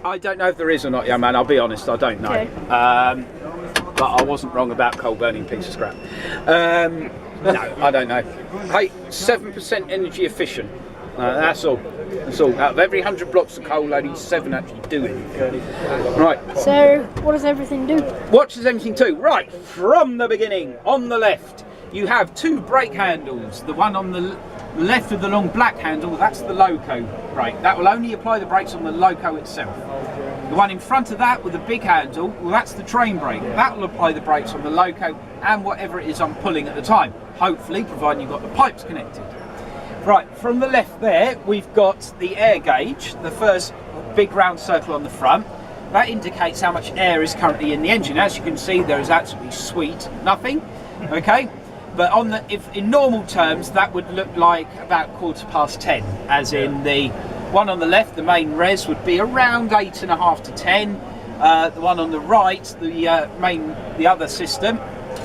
I don't know if there is or not, young man. I'll be honest, I don't know. Okay. But I wasn't wrong about coal burning piece of scrap. No, I don't know. Hey, 7% energy efficient. That's all. That's all. Out of every 100 blocks of coal, only 7 actually do anything. Right. So, what does everything do? What does everything do? Right, from the beginning, on the left, you have 2 brake handles. The one on the left of the long black handle, that's the loco brake. That will only apply the brakes on the loco itself. The one in front of that with the big handle, well, that's the train brake. That will apply the brakes on the loco and whatever it is I'm pulling at the time. Hopefully, providing you've got the pipes connected. Right, from the left there, we've got the air gauge, the first big round circle on the front. That indicates how much air is currently in the engine. As you can see, there is absolutely sweet nothing, okay? But on the, if in normal terms, that would look like about 10:15, as in the one on the left, the main res, would be around 8.5 to 10. The one on the right, the other system,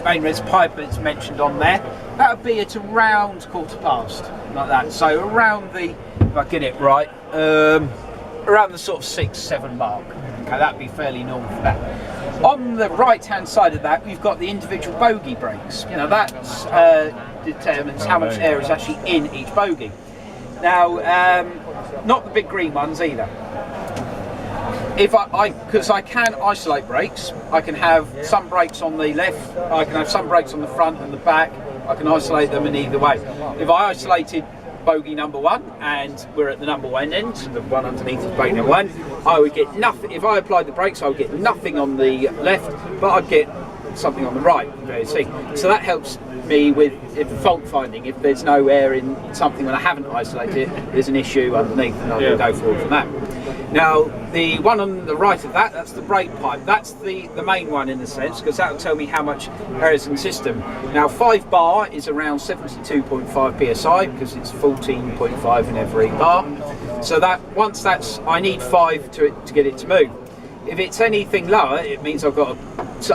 main res pipe that's mentioned on there, that would be at around 15:15, like that. So around the, if I get it right, around the sort of 6-7 mark. Okay, that'd be fairly normal for that. On the right hand side of that, we've got the individual bogie brakes. You know, that determines how much air is actually in each bogie. Now, not the big green ones either. If because I can isolate brakes, I can have some brakes on the left, I can have some brakes on the front and the back, I can isolate them in either way. If I isolated bogie number 1 and we're at the number 1 end, so the one underneath is brake number 1, I would get nothing. If I applied the brakes, I would get nothing on the left, but I'd get something on the right. So that helps me with fault finding. If there's no air in something when I haven't isolated it, there's an issue underneath, and I will go forward from that. Now, the one on the right of that, that's the brake pipe. That's the main one in a sense, because that will tell me how much air is in the system. Now, 5 bar is around 72.5 psi, because it's 14.5 in every bar. So that once that's, I need 5 to get it to move. If it's anything lower, it means I've got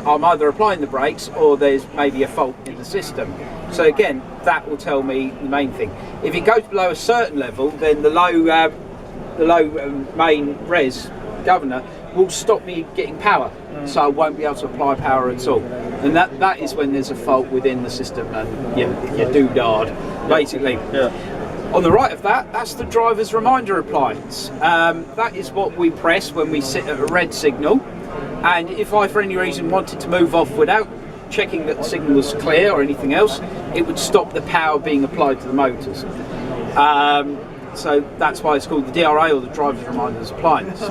I'm either applying the brakes or there's maybe a fault in the system. So again, that will tell me the main thing. If it goes below a certain level, then the low main res governor will stop me getting power, so I won't be able to apply power at all. And that is when there's a fault within the system, and you're doodad, basically. On the right of that, that's the driver's reminder appliance. That is what we press when we sit at a red signal, and if I for any reason wanted to move off without checking that the signal was clear or anything else, it would stop the power being applied to the motors. So that's why it's called the DRA, or the driver's reminders appliance.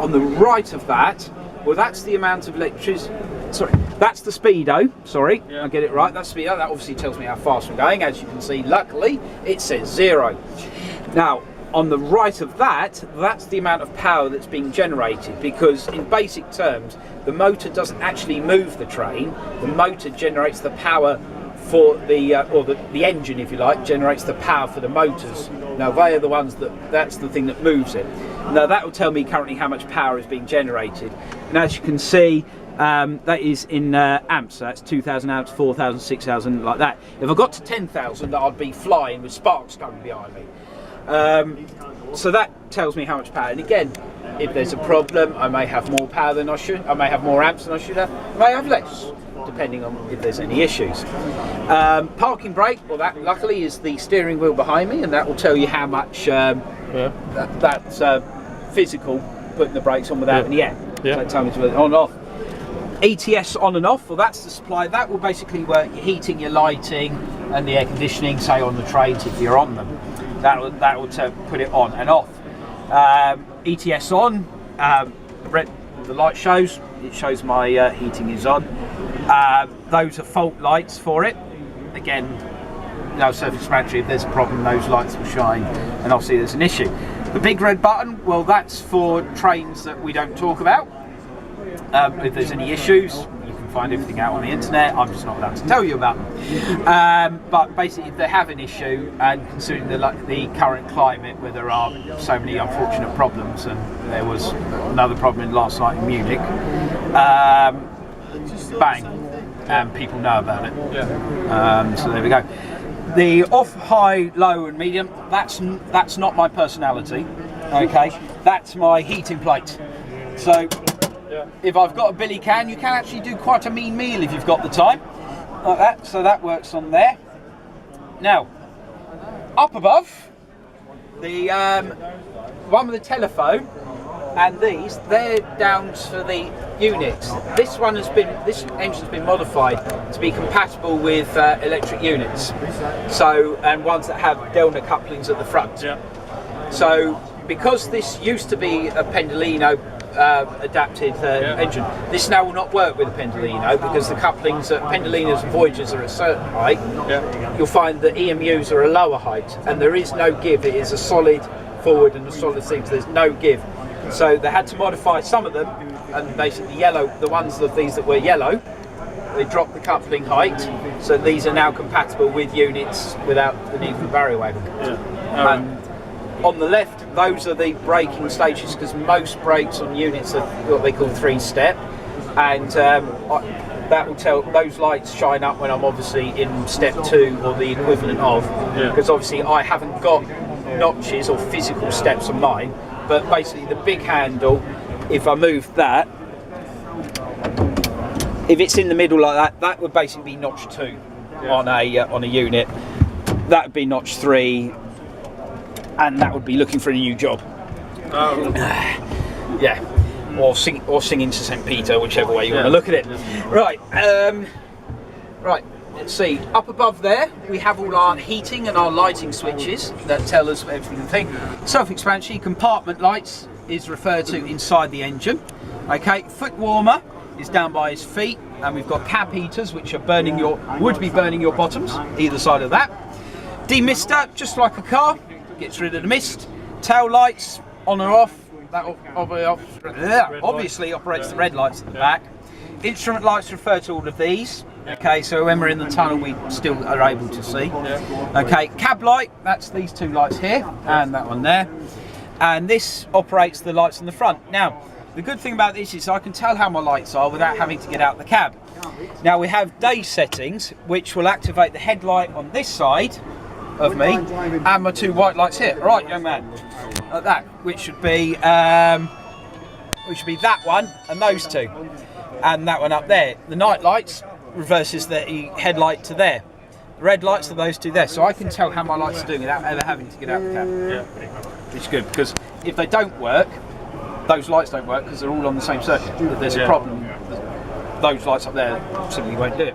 On the right of that, well, that's the amount of electricity. Sorry, that's the speedo. Sorry, I get it right. That's speedo. That obviously tells me how fast I'm going. As you can see, luckily, it says 0. Now, on the right of that, that's the amount of power that's being generated, because in basic terms, the motor doesn't actually move the train. The motor generates the power for the engine, if you like, generates the power for the motors. Now they are the ones that's the thing that moves it. Now that will tell me currently how much power is being generated, and as you can see, that is in amps. So that's 2,000 amps, 4,000, 6,000, like that. If I got to 10,000, I'd be flying with sparks going behind me. So that tells me how much power. And again, if there's a problem, I may have more power than I should. I may have more amps than I should have. I may have less, depending on if there's any issues. Parking brake, well, that luckily is the steering wheel behind me, and that will tell you how much that's physical, putting the brakes on without any air. So it tells me to on and off. ETS on and off, well, that's the supply. That will basically work your heating, your lighting, and the air conditioning, say on the trains if you're on them. That will put it on and off. ETS on, the light shows. It shows my heating is on. Those are fault lights for it. Again, no self-explanatory. If there's a problem, those lights will shine, and obviously there's an issue. The big red button, well, that's for trains that we don't talk about. If there's any issues, you can find everything out on the internet. I'm just not allowed to tell you about them. But basically, if they have an issue, and considering the current climate where there are so many unfortunate problems, and there was another problem last night in Munich, bang, and people know about it. So there we go. The off, high, low and medium, that's not my personality. Okay, that's my heating plate. So if I've got a billy can, you can actually do quite a mean meal if you've got the time, like that. So that works on there. Now, up above, the one with the telephone and these, they're down for the units. This engine's been modified to be compatible with electric units. So, and ones that have Delta couplings at the front. Yeah. So, because this used to be a Pendolino adapted engine, this now will not work with a Pendolino because the couplings at Pendolinos and Voyagers are at a certain height. Yeah. You'll find that EMUs are a lower height, and there is no give. It is a solid forward and a solid thing, so there's no give. So they had to modify some of them, and basically the ones of these that were yellow, they dropped the coupling height, so these are now compatible with units without the need for a barrier wagon. Yeah. And on the left, those are the braking stages, because most brakes on units are what they call 3-step, and that will tell, those lights shine up when I'm obviously in step 2 or the equivalent of, because obviously I haven't got notches or physical steps on mine, but basically the big handle, if I move that, if it's in the middle like that, that would basically be notch 2 on a unit. That would be notch 3, and that would be looking for a new job. Oh. Yeah, or singing to St. Peter, whichever way you want to look at it. Right, right. Let's see. Up above there, we have all our heating and our lighting switches that tell us everything. Self-explanatory. Compartment lights is referred to inside the engine. Okay, foot warmer is down by his feet, and we've got cab heaters which are would be burning your bottoms either side of that. Demister, just like a car, gets rid of the mist. Tail lights on or off. That obviously operates the red lights at the back. Instrument lights refer to all of these. Okay, so when we're in the tunnel, we still are able to see. Okay, cab light, that's these 2 lights here, and that one there. And this operates the lights in the front. Now, the good thing about this is I can tell how my lights are without having to get out the cab. Now, we have day settings, which will activate the headlight on this side of me, and my 2 white lights here. Right, young man, like that, which should be that one and those 2, and that one up there. The night lights reverses the headlight to there. The red lights are those 2 there, so I can tell how my lights are doing without ever having to get out the cab. Yeah. Which is good, because if they don't work, those lights don't work because they're all on the same circuit. If there's a problem, those lights up there simply won't do